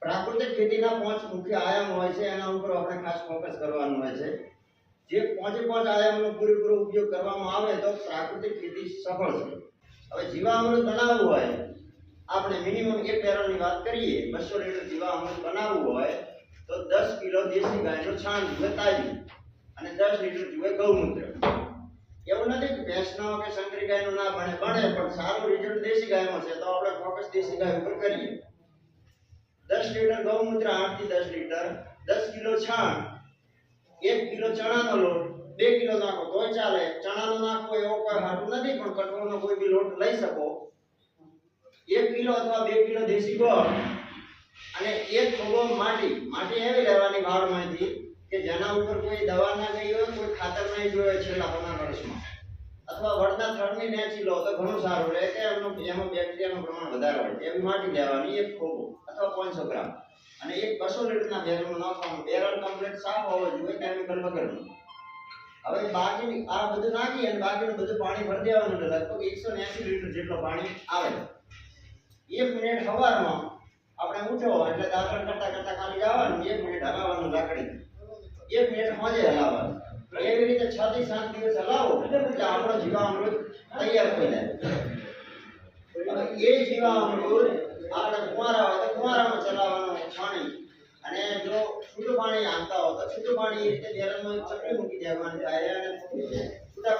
પ્રાકૃતિક ખેતીના 5 મુખ્ય આયામ હોય છે, એના ઉપર આપણે ખાસ ફોકસ કરવાનું હોય છે. જે 5 આયામનો પૂરેપૂરો ઉપયોગ કરવામાં આવે તો પ્રાકૃતિક ખેતી સફળ છે. હવે જીવામૃત બનાવવું હોય, આપણે મિનિમમ 1 બેરલની વાત કરીએ, 200 લીટર જીવામૃત બનાવવું હોય તો 10 કિલો દેશી ગાયનું છાણ જોઈએ તાજું, અને 10 લીટર જોઈએ ગૌમૂત્ર. એવું નથી કે ભેંસનો કે સંકરી ગાયનો ના બને, પણ સારું રિઝલ્ટ દેશી ગાયમાં છે તો આપણે ફોકસ દેશી ગાય ઉપર કરીએ. 10 લીટર ગૌમૂત્ર, 8 થી 10 લીટર, 10 કિલો છાણ, 1 કિલો ચણાનો લોટ, 2 કિલો નાખો તોય ચાલે. ચણાનો નાખવો એવો કોઈ હાટું નથી, પણ કઠોળનો કોઈ બી લોટ લઈ શકો. 1 કિલો અથવા 2 કિલો દેશી ગોળ અને 1 ખોબો માટી એવી લેવાની વાળમાંથી કે જેના ઉપર કોઈ દવા ના ગઈ હોય, કોઈ ખાતર નહીં જોયો છેલ્લા 15 વર્ષમાં, અથવા વડના થડની નેચી લો તો ઘણું સારું રહે કે એમાં બેક્ટેરિયાનું પ્રમાણ વધારે હોય. એવી માટી લેવાની 1 ખોબો અથવા 500 ગ્રામ, અને 200 લીટરના બેરલમાં નાખવાનું. બેરલ કમ્પ્લીટ સાફ હોવો જોઈએ, કેમિકલ વગરનું. હવે બાકી આ બધું નાખી અને બાકીનું બધું પાણી ભરી દેવાનું, એટલે લગભગ 180 લીટર જેટલું પાણી આવે. 1 મિનિટ સવારમાં આપણે ઉઠો એટલે દાંતણ કરતા ખાલી જવાનું, 1 મિનિટ હલાવવાનું લાકડી, 1 મિનિટ મોજે હલાવવાનું. એવી રીતે 6 થી 7 દિવસ હલાવો એટલે આપણો જીવામૃત તૈયાર થઈ જાય. હવે એ જીવામૃત આપણે કુંવારા હોય તો કુંવારામાં ચલાવવાનું પાણી, અને જો છૂટું પાણી આંકતા હોય તો છૂટું પાણી એ રીતે બેરલમાં ચપટી મૂકી દેવાની થાય, અને છૂટા